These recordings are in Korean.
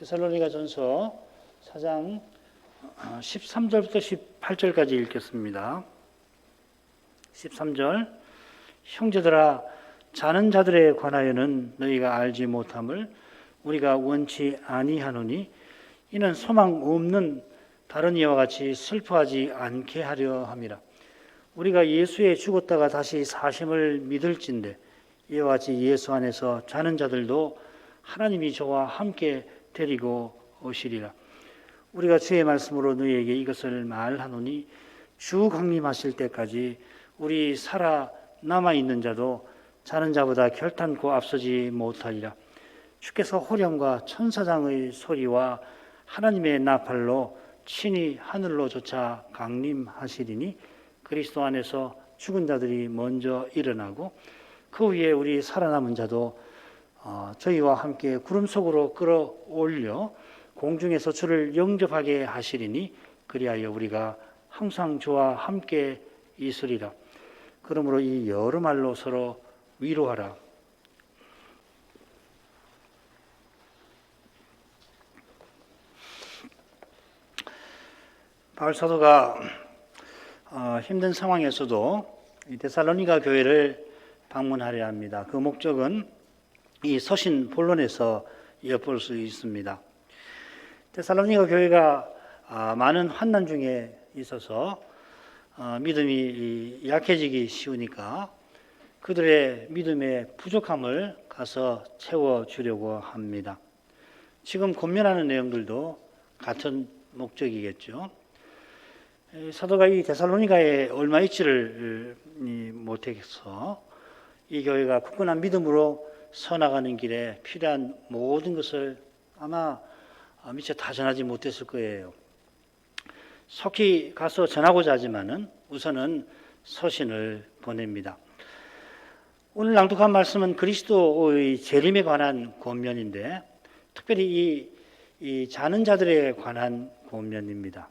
데살로니가전서 4장 13절부터 18절까지 읽겠습니다. 13절 형제들아 자는 자들에 관하여는 너희가 알지 못함을 우리가 원치 아니하노니 이는 소망 없는 다른 이와 같이 슬퍼하지 않게 하려 함이라. 우리가 예수에 죽었다가 다시 사심을 믿을진대 이와 같이 예수 안에서 자는 자들도 하나님이 저와 함께 데리고 오시리라. 우리가 주의 말씀으로 너희에게 이것을 말하노니 주 강림하실 때까지 우리 살아 남아있는 자도 자는 자보다 결탄코 앞서지 못하리라. 주께서 호령과 천사장의 소리와 하나님의 나팔로 친히 하늘로 쫓아 강림하시리니 그리스도 안에서 죽은 자들이 먼저 일어나고 그 위에 우리 살아남은 자도 저희와 함께 구름 속으로 끌어올려 공중에서 주를 영접하게 하시리니 그리하여 우리가 항상 주와 함께 있으리라. 그러므로 이 여러 말로 서로 위로하라. 바울 사도가 힘든 상황에서도 이 데살로니가 교회를 방문하려 합니다. 그 목적은 이 서신 본론에서 엿볼 수 있습니다. 데살로니가 교회가 많은 환난 중에 있어서 믿음이 약해지기 쉬우니까 그들의 믿음의 부족함을 가서 채워주려고 합니다. 지금 권면하는 내용들도 같은 목적이겠죠. 사도가 이 데살로니가에 얼마 있지를 못해서 이 교회가 굳건한 믿음으로 서나가는 길에 필요한 모든 것을 아마 미처 다 전하지 못했을 거예요. 속히 가서 전하고자 하지만은 우선은 서신을 보냅니다. 오늘 낭독한 말씀은 그리스도의 재림에 관한 권면인데 특별히 이 자는 자들에 관한 권면입니다.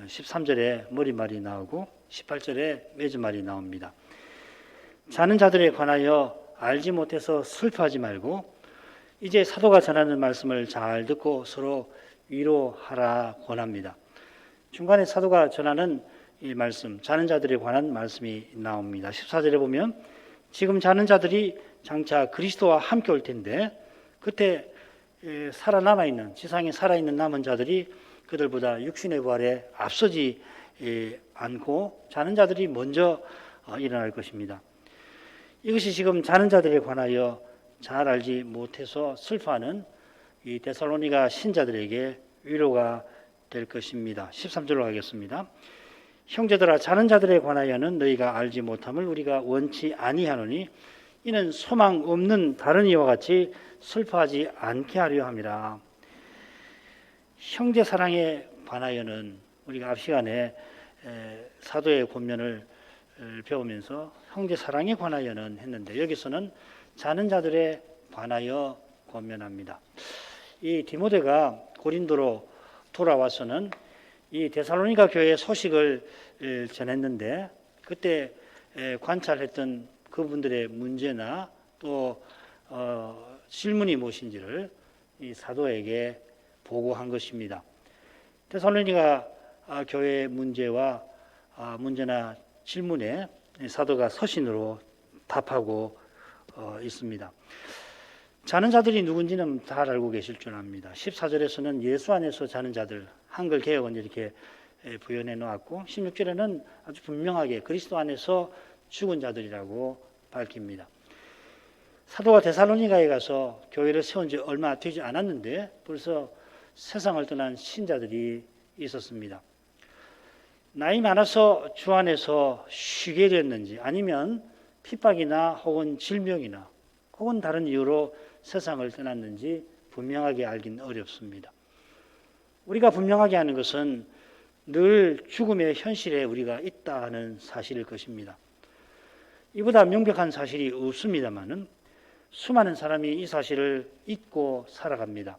13절에 머리말이 나오고 18절에 매주말이 나옵니다. 자는 자들에 관하여 알지 못해서 슬퍼하지 말고 이제 사도가 전하는 말씀을 잘 듣고 서로 위로하라 권합니다. 중간에 사도가 전하는 이 말씀, 자는 자들에 관한 말씀이 나옵니다. 14절에 보면 지금 자는 자들이 장차 그리스도와 함께 올 텐데 그때 살아남아있는 지상에 살아있는 남은 자들이 그들보다 육신의 부활에 앞서지 않고 자는 자들이 먼저 일어날 것입니다. 이것이 지금 자는 자들에 관하여 잘 알지 못해서 슬퍼하는 이 데살로니가 신자들에게 위로가 될 것입니다. 13절로 가겠습니다. 형제들아 자는 자들에 관하여는 너희가 알지 못함을 우리가 원치 아니하노니 이는 소망 없는 다른 이와 같이 슬퍼하지 않게 하려 함이라. 형제 사랑에 관하여는 우리가 앞 시간에 사도의 권면을 배우면서 형제 사랑에 관하여는 했는데 여기서는 자는 자들에 관하여 권면합니다. 이 디모데가 고린도로 돌아와서는 이 데살로니가 교회의 소식을 전했는데 그때 관찰했던 그분들의 문제나 또 질문이 무엇인지를 이 사도에게 보고한 것입니다. 데살로니가 교회의 문제와 문제나 질문에 사도가 서신으로 답하고 있습니다. 자는 자들이 누군지는 잘 알고 계실 줄 압니다. 14절에서는 예수 안에서 자는 자들, 한글 개혁은 이렇게 부연해 놓았고 16절에는 아주 분명하게 그리스도 안에서 죽은 자들이라고 밝힙니다. 사도가 데살로니가에 가서 교회를 세운 지 얼마 되지 않았는데 벌써 세상을 떠난 신자들이 있었습니다. 나이 많아서 주 안에서 쉬게 됐는지 아니면 핍박이나 혹은 질병이나 혹은 다른 이유로 세상을 떠났는지 분명하게 알긴 어렵습니다. 우리가 분명하게 아는 것은 늘 죽음의 현실에 우리가 있다 하는 사실일 것입니다. 이보다 명백한 사실이 없습니다마는 수많은 사람이 이 사실을 잊고 살아갑니다.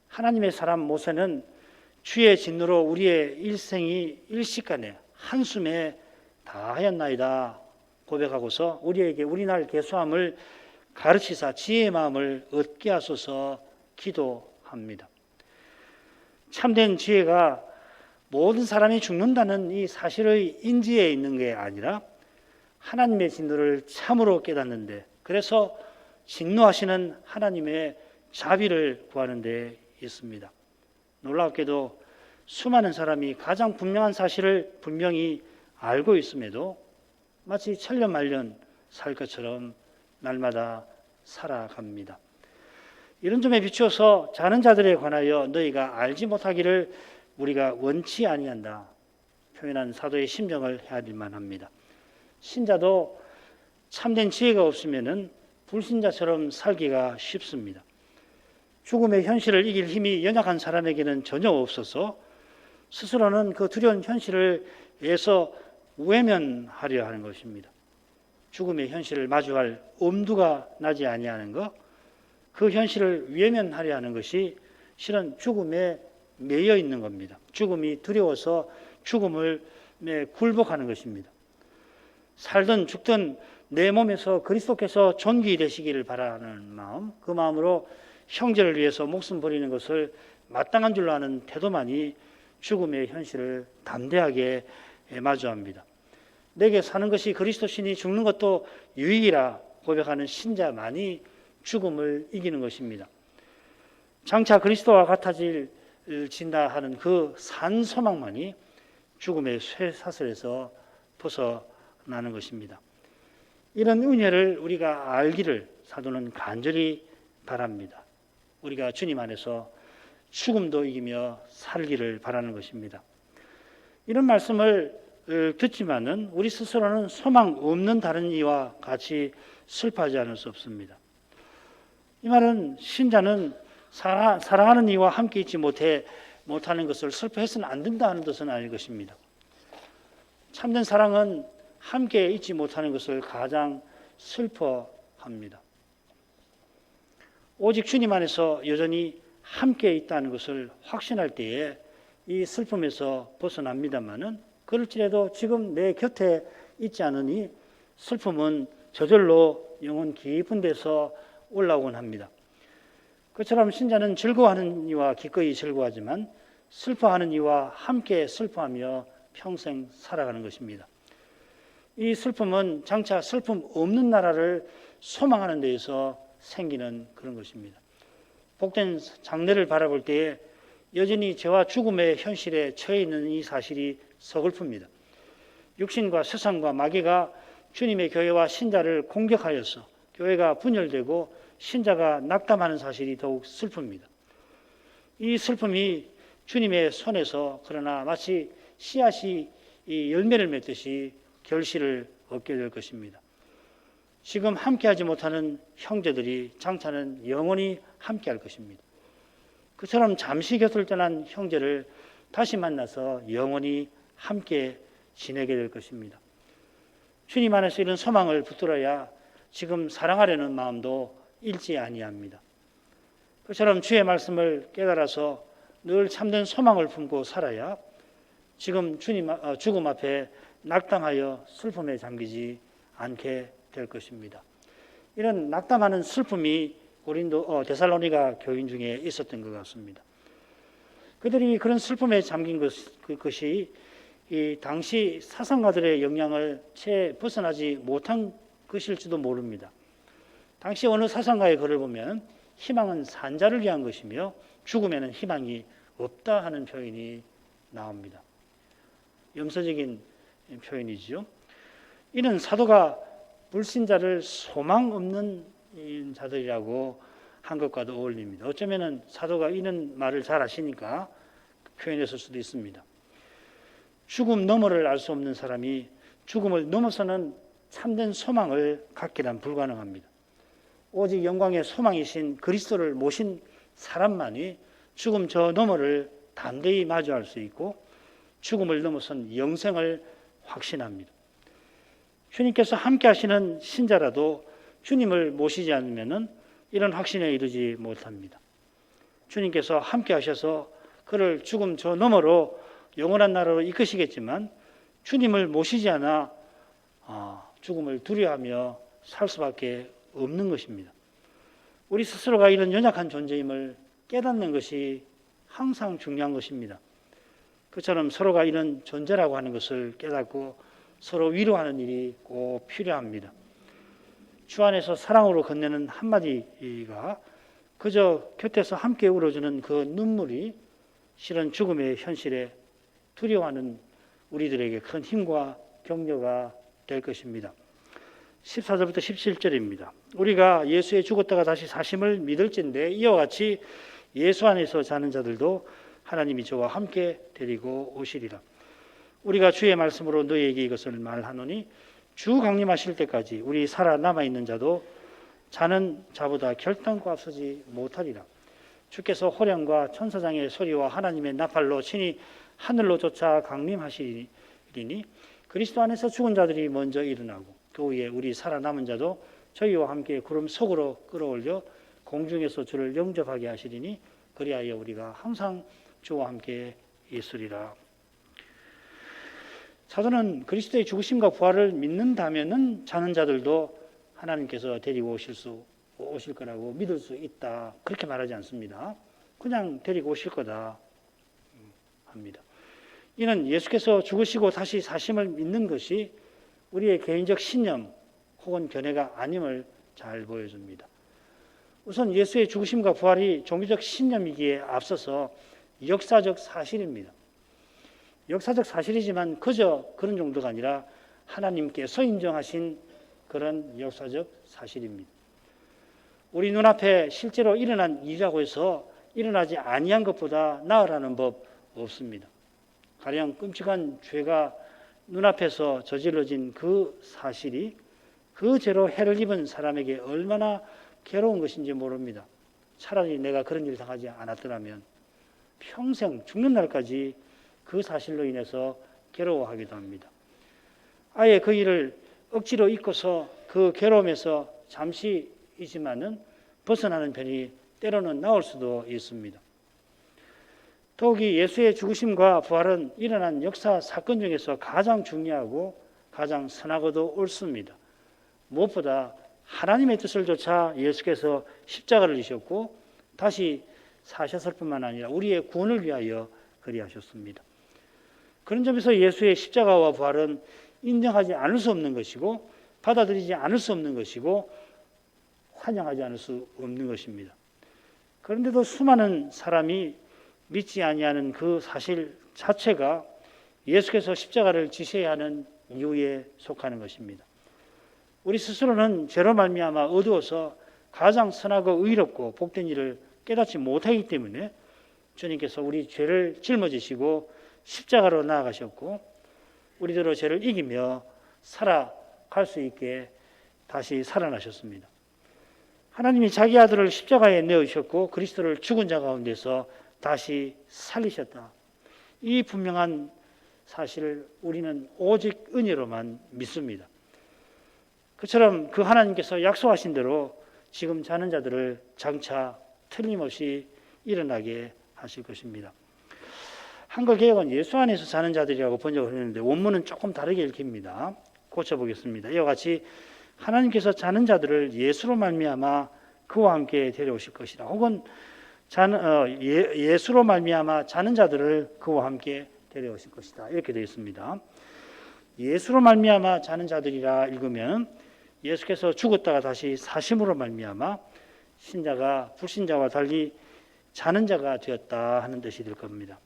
하나님의 사람 모세는 주의 진노로 우리의 일생이 일시간에 한숨에 다하였나이다 고백하고서 우리에게 우리날 계수함을 가르치사 지혜의 마음을 얻게 하소서 기도하였습니다. 합니다. 참된 지혜가 모든 사람이 죽는다는 이 사실의 인지에 있는 게 아니라 하나님의 진노를 참으로 깨닫는데, 그래서 진노하시는 하나님의 자비를 구하는 데 있습니다. 놀랍게도 수많은 사람이 가장 분명한 사실을 분명히 알고 있음에도 마치 천년만년 살 것처럼 날마다 살아갑니다. 이런 점에 비추어서 자는 자들에 관하여 너희가 알지 못하기를 우리가 원치 아니한다 표현한 사도의 심정을 헤아릴 만합니다. 신자도 참된 지혜가 없으면 불신자처럼 살기가 쉽습니다. 죽음의 현실을 이길 힘이 연약한 사람에게는 전혀 없어서 스스로는 그 두려운 현실을 애써 외면하려 하는 것입니다. 죽음의 현실을 마주할 엄두가 나지 아니하는 것, 그 현실을 외면하려 하는 것이 실은 죽음에 매여 있는 겁니다. 죽음이 두려워서 죽음을 굴복하는 것입니다. 살든 죽든 내 몸에서 그리스도께서 존귀되시기를 바라는 마음, 그 마음으로 형제를 위해서 목숨 버리는 것을 마땅한 줄로 아는 태도만이 죽음의 현실을 담대하게 마주합니다. 내게 사는 것이 그리스도시니 죽는 것도 유익이라 고백하는 신자만이 죽음을 이기는 것입니다. 장차 그리스도와 같아진다 하는 그 산 소망만이 죽음의 쇠사슬에서 벗어나는 것입니다. 이런 은혜를 우리가 알기를 사도는 간절히 바랍니다. 우리가 주님 안에서 죽음도 이기며 살기를 바라는 것입니다. 이런 말씀을 듣지만은 우리 스스로는 소망 없는 다른 이와 같이 슬퍼하지 않을 수 없습니다. 이 말은 신자는 사랑하는 이와 함께 있지 못하는 것을 슬퍼해서는 안 된다는 뜻은 아닐 것입니다. 참된 사랑은 함께 있지 못하는 것을 가장 슬퍼합니다. 오직 주님 안에서 여전히 함께 있다는 것을 확신할 때에 이 슬픔에서 벗어납니다마는, 그럴지라도 지금 내 곁에 있지 않으니 슬픔은 저절로 영혼 깊은 데서 올라오곤 합니다. 그처럼 신자는 즐거워하는 이와 기꺼이 즐거워하지만 슬퍼하는 이와 함께 슬퍼하며 평생 살아가는 것입니다. 이 슬픔은 장차 슬픔 없는 나라를 소망하는 데에서 생기는 그런 것입니다. 복된 장래를 바라볼 때에 여전히 죄와 죽음의 현실에 처해 있는 이 사실이 서글픕니다. 육신과 세상과 마귀가 주님의 교회와 신자를 공격하여서 교회가 분열되고 신자가 낙담하는 사실이 더욱 슬픕니다. 이 슬픔이 주님의 손에서 그러나 마치 씨앗이 이 열매를 맺듯이 결실을 얻게 될 것입니다. 지금 함께하지 못하는 형제들이 장차는 영원히 함께할 것입니다. 그처럼 잠시 곁을 떠난 형제를 다시 만나서 영원히 함께 지내게 될 것입니다. 주님 안에서 이런 소망을 붙들어야 지금 사랑하려는 마음도 잃지 아니합니다. 그처럼 주의 말씀을 깨달아서 늘 참된 소망을 품고 살아야 지금 죽음 앞에 낙담하여 슬픔에 잠기지 않게 될 것입니다. 이런 낙담하는 슬픔이 데살로니가 교인 중에 있었던 것 같습니다. 그들이 그런 슬픔에 잠긴 것이 이 당시 사상가들의 영향을 채 벗어나지 못한 것일지도 모릅니다. 당시 어느 사상가의 글을 보면 희망은 산자를 위한 것이며 죽음에는 희망이 없다 하는 표현이 나옵니다. 염서적인 표현이지요. 이는 사도가 불신자를 소망 없는 자들이라고 한 것과도 어울립니다. 어쩌면 사도가 이런 말을 잘 아시니까 표현했을 수도 있습니다. 죽음 너머를 알 수 없는 사람이 죽음을 넘어서는 참된 소망을 갖기란 불가능합니다. 오직 영광의 소망이신 그리스도를 모신 사람만이 죽음 저 너머를 담대히 마주할 수 있고 죽음을 넘어선 영생을 확신합니다. 주님께서 함께 하시는 신자라도 주님을 모시지 않으면 이런 확신에 이르지 못합니다. 주님께서 함께 하셔서 그를 죽음 저 너머로 영원한 나라로 이끄시겠지만 주님을 모시지 않아 죽음을 두려워하며 살 수밖에 없는 것입니다. 우리 스스로가 이런 연약한 존재임을 깨닫는 것이 항상 중요한 것입니다. 그처럼 서로가 이런 존재라고 하는 것을 깨닫고 서로 위로하는 일이 꼭 필요합니다. 주 안에서 사랑으로 건네는 한마디가 그저 곁에서 함께 울어주는 그 눈물이 실은 죽음의 현실에 두려워하는 우리들에게 큰 힘과 격려가 될 것입니다. 14절부터 17절입니다. 우리가 예수의 죽었다가 다시 사심을 믿을진데 이와 같이 예수 안에서 자는 자들도 하나님이 저와 함께 데리고 오시리라. 우리가 주의 말씀으로 너희에게 이것을 말하노니 주 강림하실 때까지 우리 살아남아 있는 자도 자는 자보다 결단코 앞서지 못하리라. 주께서 호령과 천사장의 소리와 하나님의 나팔로 친히 하늘로 쫓아 강림하시리니 그리스도 안에서 죽은 자들이 먼저 일어나고 그 후에 우리 살아남은 자도 저희와 함께 구름 속으로 끌어올려 공중에서 주를 영접하게 하시리니 그리하여 우리가 항상 주와 함께 있으리라. 사도는 그리스도의 죽으심과 부활을 믿는다면은 자는 자들도 하나님께서 데리고 오실 거라고 믿을 수 있다. 그렇게 말하지 않습니다. 그냥 데리고 오실 거다 합니다. 이는 예수께서 죽으시고 다시 사심을 믿는 것이 우리의 개인적 신념 혹은 견해가 아님을 잘 보여줍니다. 우선 예수의 죽으심과 부활이 종교적 신념이기에 앞서서 역사적 사실입니다. 역사적 사실이지만 그저 그런 정도가 아니라 하나님께서 인정하신 그런 역사적 사실입니다. 우리 눈앞에 실제로 일어난 일이라고 해서 일어나지 아니한 것보다 나으라는 법 없습니다. 가령 끔찍한 죄가 눈앞에서 저질러진 그 사실이 그 죄로 해를 입은 사람에게 얼마나 괴로운 것인지 모릅니다. 차라리 내가 그런 일을 당하지 않았더라면 평생 죽는 날까지 그 사실로 인해서 괴로워하기도 합니다. 아예 그 일을 억지로 잊고서 그 괴로움에서 잠시이지만은 벗어나는 편이 때로는 나을 수도 있습니다. 더욱이 예수의 죽으심과 부활은 일어난 역사 사건 중에서 가장 중요하고 가장 선하고도 옳습니다. 무엇보다 하나님의 뜻을 좇아 예수께서 십자가를 지셨고 다시 사셨을 뿐만 아니라 우리의 구원을 위하여 그리하셨습니다. 그런 점에서 예수의 십자가와 부활은 인정하지 않을 수 없는 것이고 받아들이지 않을 수 없는 것이고 환영하지 않을 수 없는 것입니다. 그런데도 수많은 사람이 믿지 아니하는 그 사실 자체가 예수께서 십자가를 지셔야 하는 이유에 속하는 것입니다. 우리 스스로는 죄로 말미암아 어두워서 가장 선하고 의롭고 복된 일을 깨닫지 못하기 때문에 주님께서 우리 죄를 짊어지시고 십자가로 나아가셨고 우리들의 죄를 이기며 살아갈 수 있게 다시 살아나셨습니다. 하나님이 자기 아들을 십자가에 내어주셨고 그리스도를 죽은 자 가운데서 다시 살리셨다. 이 분명한 사실을 우리는 오직 은혜로만 믿습니다. 그처럼 그 하나님께서 약속하신 대로 지금 자는 자들을 장차 틀림없이 일어나게 하실 것입니다. 한글 개혁은 예수 안에서 자는 자들이라고 번역을 했는데 원문은 조금 다르게 읽힙니다. 고쳐보겠습니다. 이와 같이 하나님께서 자는 자들을 예수로 말미암아 그와 함께 데려오실 것이라. 혹은 예수로 말미암아 자는 자들을 그와 함께 데려오실 것이다. 이렇게 되어 있습니다. 예수로 말미암아 자는 자들이라 읽으면 예수께서 죽었다가 다시 사심으로 말미암아 신자가 불신자와 달리 자는 자가 되었다 하는 뜻이 될 겁니다.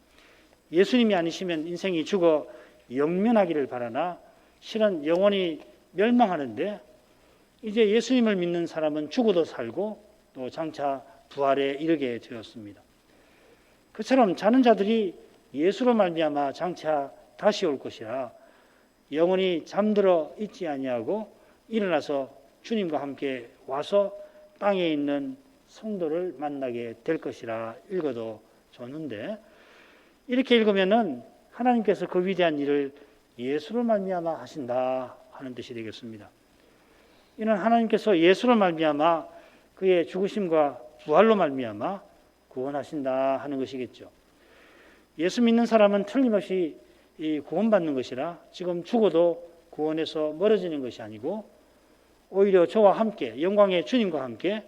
예수님이 아니시면 인생이 죽어 영면하기를 바라나 실은 영원히 멸망하는데 이제 예수님을 믿는 사람은 죽어도 살고 또 장차 부활에 이르게 되었습니다. 그처럼 자는 자들이 예수로 말미암아 장차 다시 올 것이라 영원히 잠들어 있지 아니하고 일어나서 주님과 함께 와서 땅에 있는 성도를 만나게 될 것이라 읽어도 좋는데 이렇게 읽으면은 하나님께서 그 위대한 일을 예수로 말미암아 하신다 하는 뜻이 되겠습니다. 이는 하나님께서 예수로 말미암아 그의 죽으심과 부활로 말미암아 구원하신다 하는 것이겠죠. 예수 믿는 사람은 틀림없이 구원받는 것이라 지금 죽어도 구원에서 멀어지는 것이 아니고 오히려 저와 함께 영광의 주님과 함께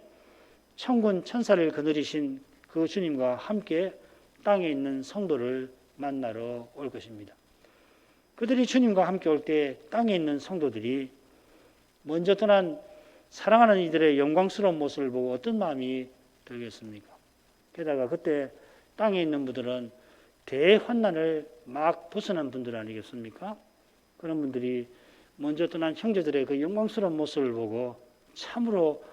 천군 천사를 거느리신 그 주님과 함께 땅에 있는 성도를 만나러 올 것입니다. 그들이 주님과 함께 올 때 땅에 있는 성도들이 먼저 떠난 사랑하는 이들의 영광스러운 모습을 보고 어떤 마음이 들겠습니까? 게다가 그때 땅에 있는 분들은 대환난을 막 벗어난 분들 아니겠습니까? 그런 분들이 먼저 떠난 형제들의 그 영광스러운 모습을 보고 참으로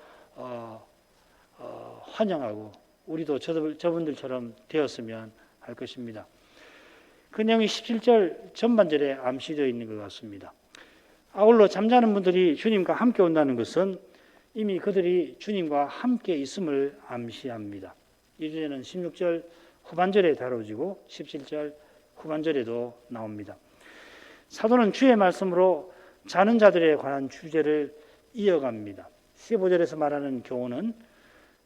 환영하고 우리도 저분들처럼 되었으면 할 것입니다. 그 내용이 17절 전반절에 암시되어 있는 것 같습니다. 아울러 잠자는 분들이 주님과 함께 온다는 것은 이미 그들이 주님과 함께 있음을 암시합니다. 이 주제는 16절 후반절에 다뤄지고 17절 후반절에도 나옵니다. 사도는 주의 말씀으로 자는 자들에 관한 주제를 이어갑니다. 15절에서 말하는 교훈은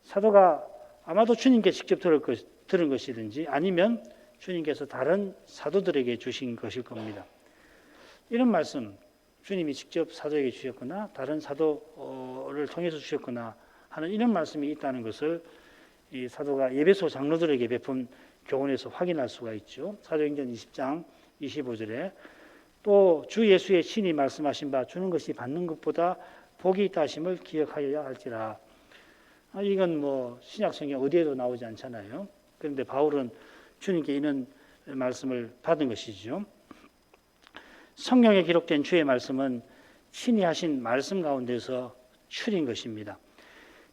사도가 아마도 주님께 직접 들은 것이든지 아니면 주님께서 다른 사도들에게 주신 것일 겁니다. 이런 말씀, 주님이 직접 사도에게 주셨거나 다른 사도를 통해서 주셨거나 하는 이런 말씀이 있다는 것을 이 사도가 예배소 장로들에게 베푼 교훈에서 확인할 수가 있죠. 사도행전 20장 25절에 또 주 예수의 친히 말씀하신 바 주는 것이 받는 것보다 복이 있다 하심을 기억하여야 할지라. 이건 뭐 신약성경 어디에도 나오지 않잖아요. 그런데 바울은 주님께 이런 말씀을 받은 것이죠. 성경에 기록된 주의 말씀은 친히 하신 말씀 가운데서 추린 것입니다.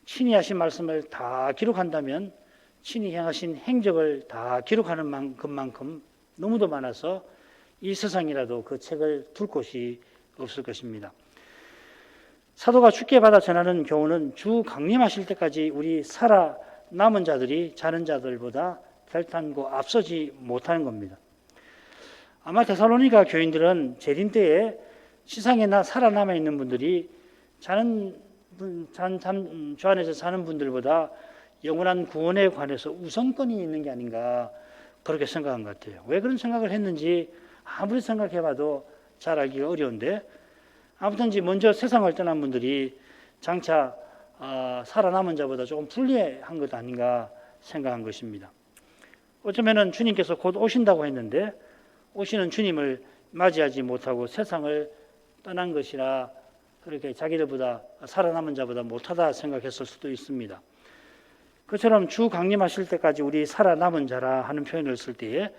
친히 하신 말씀을 다 기록한다면 친히 행하신 행적을 다 기록하는 것만큼 너무도 많아서 이 세상이라도 그 책을 둘 곳이 없을 것입니다. 사도가 주께 받아 전하는 교훈은 주 강림하실 때까지 우리 살아남은 자들이 자는 자들보다 결단코 앞서지 못하는 겁니다. 아마 데살로니가 교인들은 재림 때에 세상에 살아남아 있는 분들이 주 안에서 사는 분들보다 영원한 구원에 관해서 우선권이 있는 게 아닌가 그렇게 생각한 것 같아요. 왜 그런 생각을 했는지 아무리 생각해봐도 잘 알기가 어려운데 아무튼지 먼저 세상을 떠난 분들이 장차 살아남은 자보다 조금 불리한 것 아닌가 생각한 것입니다. 어쩌면은 주님께서 곧 오신다고 했는데 오시는 주님을 맞이하지 못하고 세상을 떠난 것이라 그렇게 자기들보다 살아남은 자보다 못하다 생각했을 수도 있습니다. 그처럼 주 강림하실 때까지 우리 살아남은 자라 하는 표현을 쓸 때에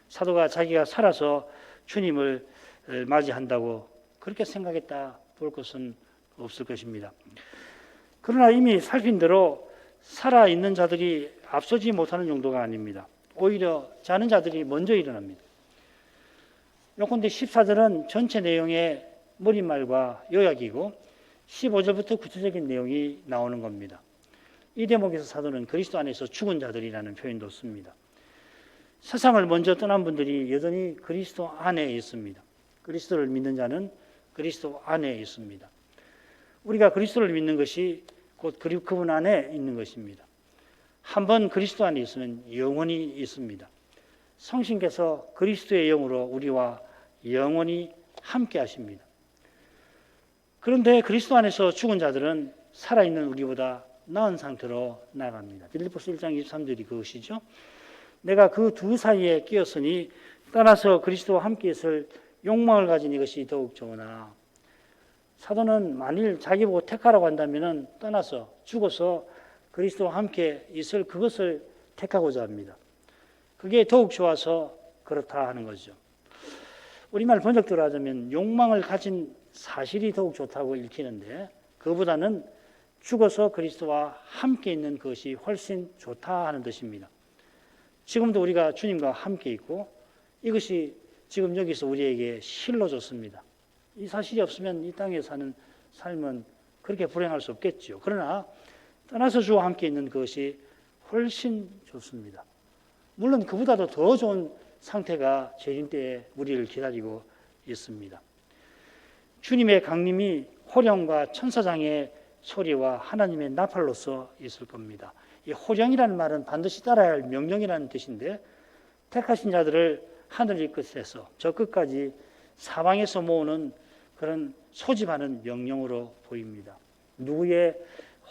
사도가 자기가 살아서 주님을 맞이한다고 그렇게 생각했다 볼 것은 없을 것입니다. 그러나 이미 살핀 대로 살아있는 자들이 앞서지 못하는 정도가 아닙니다. 오히려 자는 자들이 먼저 일어납니다. 요컨대 14절은 전체 내용의 머릿말과 요약이고 15절부터 구체적인 내용이 나오는 겁니다. 이 대목에서 사도는 그리스도 안에서 죽은 자들이라는 표현도 씁니다. 세상을 먼저 떠난 분들이 여전히 그리스도 안에 있습니다. 그리스도를 믿는 자는 그리스도 안에 있습니다. 우리가 그리스도를 믿는 것이 곧 그분 안에 있는 것입니다. 한번 그리스도 안에 있으면 영원히 있습니다. 성신께서 그리스도의 영으로 우리와 영원히 함께 하십니다. 그런데 그리스도 안에서 죽은 자들은 살아있는 우리보다 나은 상태로 나아갑니다. 빌립보서 1장 23절이 그것이죠. 내가 그 두 사이에 끼었으니 떠나서 그리스도와 함께 있을 욕망을 가진 이것이 더욱 좋으나 사도는 만일 자기 보고 택하라고 한다면 떠나서 죽어서 그리스도와 함께 있을 그것을 택하고자 합니다. 그게 더욱 좋아서 그렇다 하는 거죠. 우리말 번역대로 하자면 욕망을 가진 사실이 더욱 좋다고 읽히는데 그보다는 죽어서 그리스도와 함께 있는 것이 훨씬 좋다 하는 뜻입니다. 지금도 우리가 주님과 함께 있고 이것이 지금 여기서 우리에게 실로 좋습니다. 이 사실이 없으면 이 땅에 사는 삶은 그렇게 불행할 수 없겠죠. 그러나 떠나서 주와 함께 있는 것이 훨씬 좋습니다. 물론 그보다도 더 좋은 상태가 재림 때에 우리를 기다리고 있습니다. 주님의 강림이 호령과 천사장의 소리와 하나님의 나팔로서 있을 겁니다. 이 호령이라는 말은 반드시 따라야 할 명령이라는 뜻인데 택하신 자들을 하늘의 끝에서 저 끝까지 사방에서 모으는 그런 소집하는 명령으로 보입니다. 누구의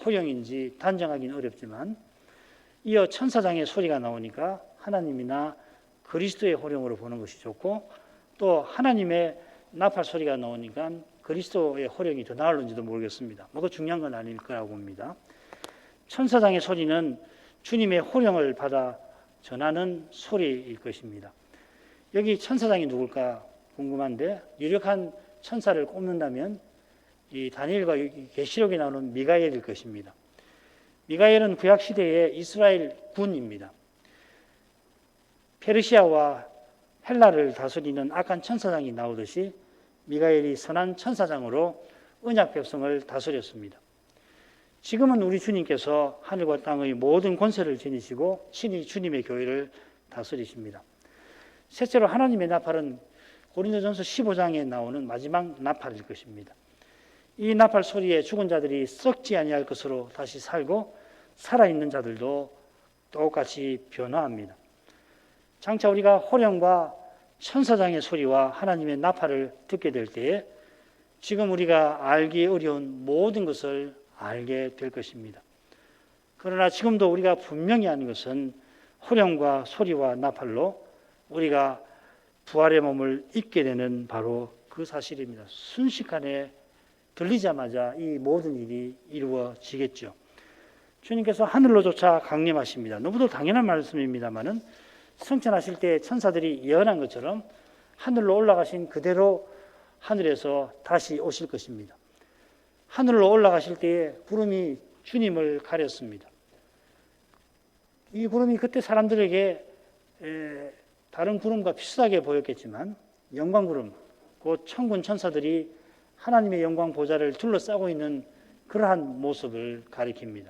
호령인지 단정하기는 어렵지만 이어 천사장의 소리가 나오니까 하나님이나 그리스도의 호령으로 보는 것이 좋고, 또 하나님의 나팔 소리가 나오니까 그리스도의 호령이 더 나을는지도 모르겠습니다. 뭐가 중요한 건 아닐 거라고 봅니다. 천사장의 소리는 주님의 호령을 받아 전하는 소리일 것입니다. 여기 천사장이 누굴까 궁금한데, 유력한 천사를 꼽는다면 이 다니엘과 계시록에 나오는 미가엘일 것입니다. 미가엘은 구약 시대의 이스라엘 군입니다. 페르시아와 헬라를 다스리는 악한 천사장이 나오듯이 미가엘이 선한 천사장으로 언약 백성을 다스렸습니다. 지금은 우리 주님께서 하늘과 땅의 모든 권세를 지니시고 친히 주님의 교회를 다스리십니다. 셋째로 하나님의 나팔은 고린도전서 15장에 나오는 마지막 나팔일 것입니다. 이 나팔 소리에 죽은 자들이 썩지 아니할 것으로 다시 살고, 살아있는 자들도 똑같이 변화합니다. 장차 우리가 호령과 천사장의 소리와 하나님의 나팔을 듣게 될 때에 지금 우리가 알기 어려운 모든 것을 알게 될 것입니다. 그러나 지금도 우리가 분명히 아는 것은 호령과 소리와 나팔로 우리가 부활의 몸을 입게 되는 바로 그 사실입니다. 순식간에 들리자마자 이 모든 일이 이루어지겠죠. 주님께서 하늘로조차 강림하십니다. 너무도 당연한 말씀입니다만은, 승천하실 때 천사들이 예언한 것처럼 하늘로 올라가신 그대로 하늘에서 다시 오실 것입니다. 하늘로 올라가실 때에 구름이 주님을 가렸습니다. 이 구름이 그때 사람들에게 다른 구름과 비슷하게 보였겠지만, 영광구름, 곧 천군 천사들이 하나님의 영광 보좌를 둘러싸고 있는 그러한 모습을 가리킵니다.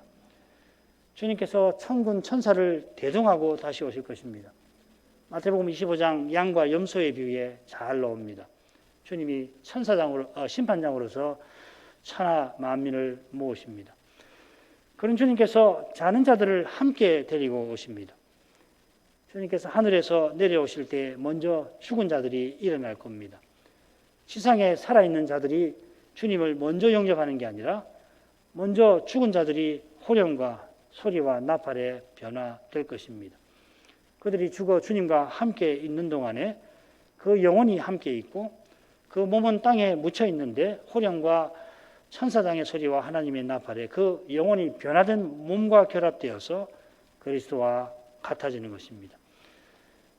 주님께서 천군 천사를 대동하고 다시 오실 것입니다. 마태복음 25장 양과 염소의 비유에 잘 나옵니다. 주님이 심판장으로서 천하 만민을 모으십니다. 그런 주님께서 자는 자들을 함께 데리고 오십니다. 주님께서 하늘에서 내려오실 때 먼저 죽은 자들이 일어날 겁니다. 지상에 살아있는 자들이 주님을 먼저 영접하는 게 아니라 먼저 죽은 자들이 호령과 소리와 나팔에 변화될 것입니다. 그들이 죽어 주님과 함께 있는 동안에 그 영혼이 함께 있고, 그 몸은 땅에 묻혀 있는데 호령과 천사장의 소리와 하나님의 나팔에 그 영혼이 변화된 몸과 결합되어서 그리스도와 같아지는 것입니다.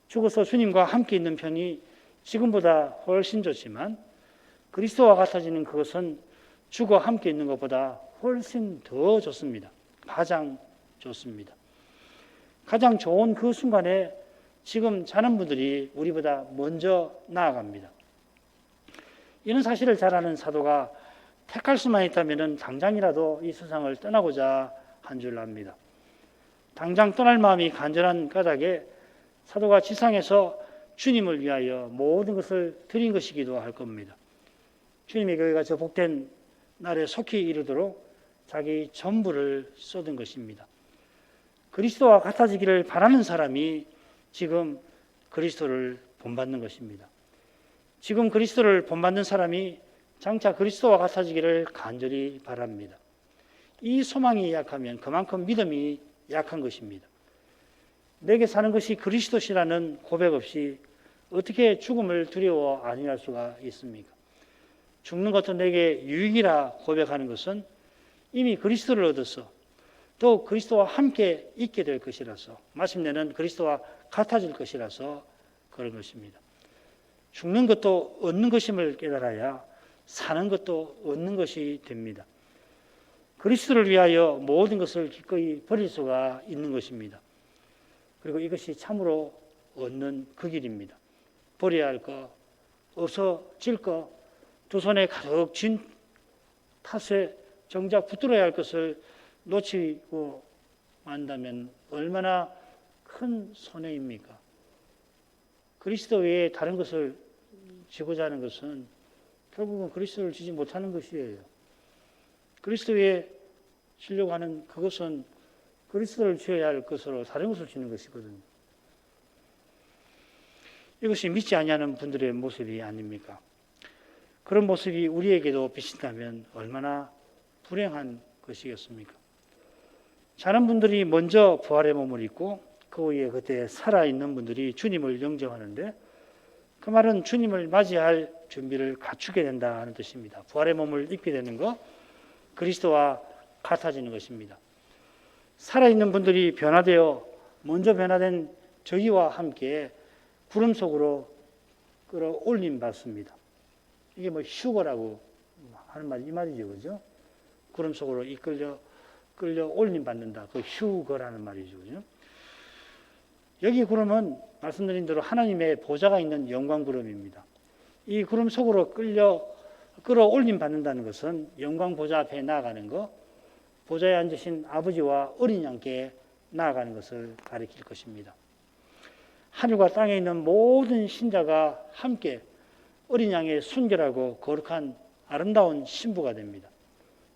죽어서 주님과 함께 있는 편이 지금보다 훨씬 좋지만, 그리스도와 같아지는 그것은 죽어 함께 있는 것보다 훨씬 더 좋습니다. 가장 좋습니다. 가장 좋은 그 순간에 지금 자는 분들이 우리보다 먼저 나아갑니다. 이런 사실을 잘 아는 사도가 택할 수만 있다면 당장이라도 이 세상을 떠나고자 한 줄 압니다. 당장 떠날 마음이 간절한 까닭에 사도가 지상에서 주님을 위하여 모든 것을 드린 것이기도 할 겁니다. 주님의 교회가 저 복된 날에 속히 이르도록 자기 전부를 쏟은 것입니다. 그리스도와 같아지기를 바라는 사람이 지금 그리스도를 본받는 것입니다. 지금 그리스도를 본받는 사람이 장차 그리스도와 같아지기를 간절히 바랍니다. 이 소망이 약하면 그만큼 믿음이 약한 것입니다. 내게 사는 것이 그리스도시라는 고백 없이 어떻게 죽음을 두려워 아니할 수가 있습니까? 죽는 것도 내게 유익이라 고백하는 것은 이미 그리스도를 얻어서 또 그리스도와 함께 있게 될 것이라서, 마침내는 그리스도와 같아질 것이라서 그런 것입니다. 죽는 것도 얻는 것임을 깨달아야 사는 것도 얻는 것이 됩니다. 그리스도를 위하여 모든 것을 기꺼이 버릴 수가 있는 것입니다. 그리고 이것이 참으로 얻는 그 길입니다. 버려야 할 것, 없어질 것, 두 손에 가득 쥔 탓에 정작 붙들어야 할 것을 놓치고 만다면 얼마나 큰 손해입니까? 그리스도 외에 다른 것을 지고자 하는 것은 결국은 그리스도를 지지 못하는 것이에요. 그리스도 외에 지려고 하는 그것은 그리스도를 지어야 할 것으로 다른 것을 지는 것이거든요. 이것이 믿지 아니하는 분들의 모습이 아닙니까? 그런 모습이 우리에게도 비친다면 얼마나 불행한 것이겠습니까? 자는 분들이 먼저 부활의 몸을 입고 그 후에 그때 살아있는 분들이 주님을 영접하는데, 그 말은 주님을 맞이할 준비를 갖추게 된다 하는 뜻입니다. 부활의 몸을 입게 되는 것, 그리스도와 같아지는 것입니다. 살아있는 분들이 변화되어 먼저 변화된 저희와 함께 구름 속으로 끌어올림 받습니다. 이게 뭐 휴거라고 하는 말이 이 말이죠, 그죠? 구름 속으로 끌려 올림 받는다. 그 휴거라는 말이죠, 그죠? 여기 구름은 말씀드린 대로 하나님의 보좌가 있는 영광 구름입니다. 이 구름 속으로 끌어올림 받는다는 것은 영광 보좌 앞에 나아가는 것, 보좌에 앉으신 아버지와 어린 양께 나아가는 것을 가리킬 것입니다. 하늘과 땅에 있는 모든 신자가 함께 어린 양의 순결하고 거룩한 아름다운 신부가 됩니다.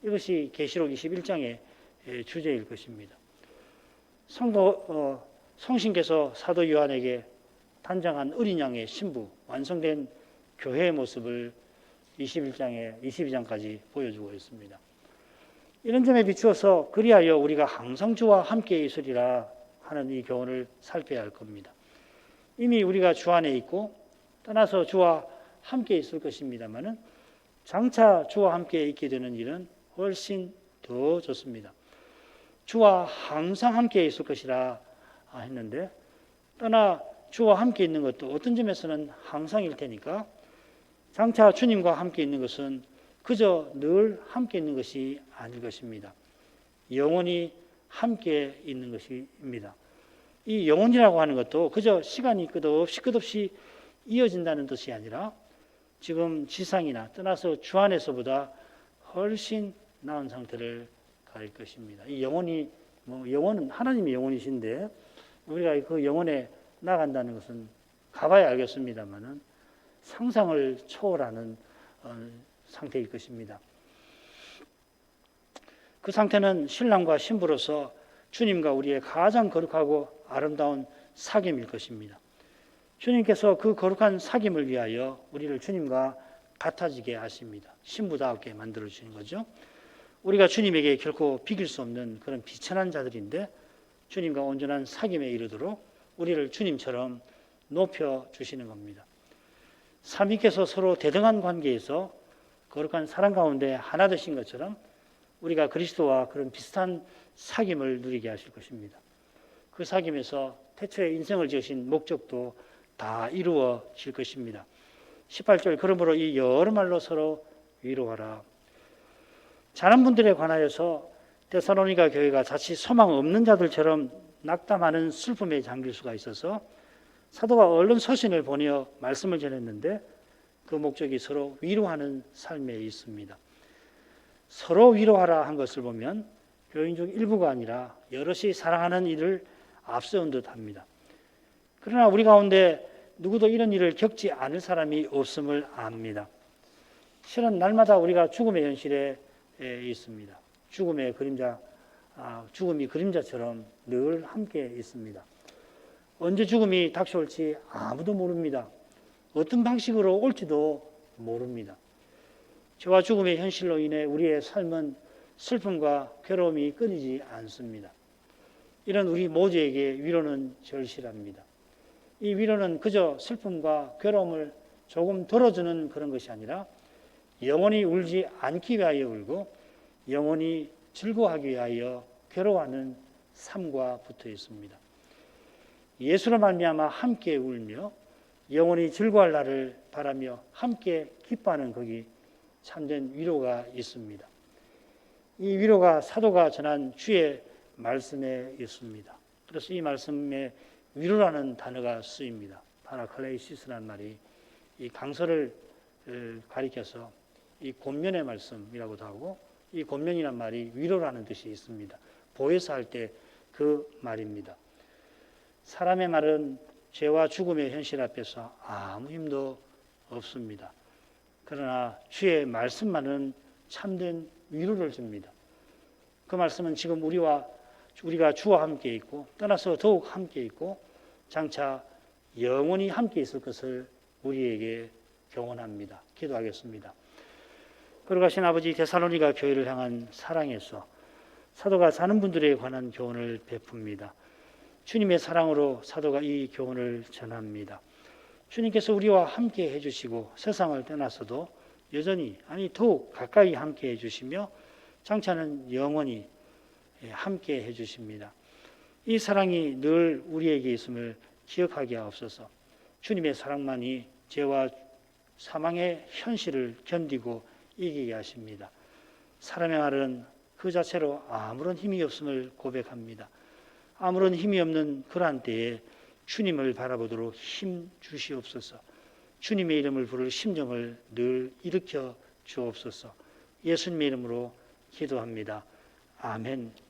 이것이 계시록 21장의 주제일 것입니다. 성신께서 사도 요한에게 단장한 어린 양의 신부, 완성된 교회의 모습을 22장까지 보여주고 있습니다. 이런 점에 비추어서 그리하여 우리가 항상 주와 함께 있으리라 하는 이 교훈을 살펴야 할 겁니다. 이미 우리가 주 안에 있고 떠나서 주와 함께 있을 것입니다만은 장차 주와 함께 있게 되는 일은 훨씬 더 좋습니다. 주와 항상 함께 있을 것이라 했는데, 떠나 주와 함께 있는 것도 어떤 점에서는 항상일 테니까 장차 주님과 함께 있는 것은 그저 늘 함께 있는 것이 아닐 것입니다. 영원히 함께 있는 것입니다. 이 영원이라고 하는 것도 그저 시간이 끝없이 이어진다는 뜻이 아니라 지금 지상이나 떠나서 주 안에서보다 훨씬 나은 상태를 가릴 것입니다. 이 영혼은 하나님의 영혼이신데 우리가 그 영혼에 나간다는 것은 가봐야 알겠습니다만은 상상을 초월하는 상태일 것입니다. 그 상태는 신랑과 신부로서 주님과 우리의 가장 거룩하고 아름다운 사귐일 것입니다. 주님께서 그 거룩한 사귐을 위하여 우리를 주님과 같아지게 하십니다. 신부답게 만들어 주시는 거죠. 우리가 주님에게 결코 비길 수 없는 그런 비천한 자들인데 주님과 온전한 사귐에 이르도록 우리를 주님처럼 높여 주시는 겁니다. 삼위께서 서로 대등한 관계에서 거룩한 사랑 가운데 하나 되신 것처럼 우리가 그리스도와 그런 비슷한 사귐을 누리게 하실 것입니다. 그 사귐에서 태초에 인생을 지으신 목적도 다 이루어질 것입니다. 18절, 그러므로 이 여러 말로 서로 위로하라. 자는 분들에 관하여서 데살로니가 교회가 자칫 소망 없는 자들처럼 낙담하는 슬픔에 잠길 수가 있어서 사도가 얼른 서신을 보내어 말씀을 전했는데 그 목적이 서로 위로하는 삶에 있습니다. 서로 위로하라 한 것을 보면 교인 중 일부가 아니라 여럿이 사랑하는 일을 앞세운 듯합니다. 그러나 우리 가운데 누구도 이런 일을 겪지 않을 사람이 없음을 압니다. 실은 날마다 우리가 죽음의 현실에 있습니다. 죽음이 그림자처럼 늘 함께 있습니다. 언제 죽음이 닥쳐올지 아무도 모릅니다. 어떤 방식으로 올지도 모릅니다. 죄와 죽음의 현실로 인해 우리의 삶은 슬픔과 괴로움이 끊이지 않습니다. 이런 우리 모두에게 위로는 절실합니다. 이 위로는 그저 슬픔과 괴로움을 조금 덜어주는 그런 것이 아니라 영원히 울지 않기 위하여 울고 영원히 즐거워하기 위하여 괴로워하는 삶과 붙어 있습니다. 예수로 말미암아 함께 울며 영원히 즐거워할 날을 바라며 함께 기뻐하는 거기 참된 위로가 있습니다. 이 위로가 사도가 전한 주의 말씀에 있습니다. 그래서 이 말씀에 위로라는 단어가 쓰입니다. 파라클레이시스라는 말이 이 강설을 가리켜서 이 권면의 말씀이라고도 하고 이 권면이란 말이 위로라는 뜻이 있습니다. 보혜사 할 때 그 말입니다. 사람의 말은 죄와 죽음의 현실 앞에서 아무 힘도 없습니다. 그러나 주의 말씀만은 참된 위로를 줍니다. 그 말씀은 지금 우리가 주와 함께 있고 떠나서 더욱 함께 있고 장차 영원히 함께 있을 것을 우리에게 경언합니다. 기도하겠습니다. 거룩하신 아버지, 데살로니가 교회를 향한 사랑에서 사도가 사는 분들에 관한 교훈을 베풉니다. 주님의 사랑으로 사도가 이 교훈을 전합니다. 주님께서 우리와 함께 해주시고 세상을 떠나서도 여전히 더욱 가까이 함께 해주시며 장차는 영원히 함께 해주십니다. 이 사랑이 늘 우리에게 있음을 기억하게 하옵소서. 주님의 사랑만이 죄와 사망의 현실을 견디고 이기게 하십니다. 사람의 말은 그 자체로 아무런 힘이 없음을 고백합니다. 아무런 힘이 없는 그러한 때에 주님을 바라보도록 힘 주시옵소서. 주님의 이름을 부를 심정을 늘 일으켜 주옵소서. 예수님의 이름으로 기도합니다. 아멘.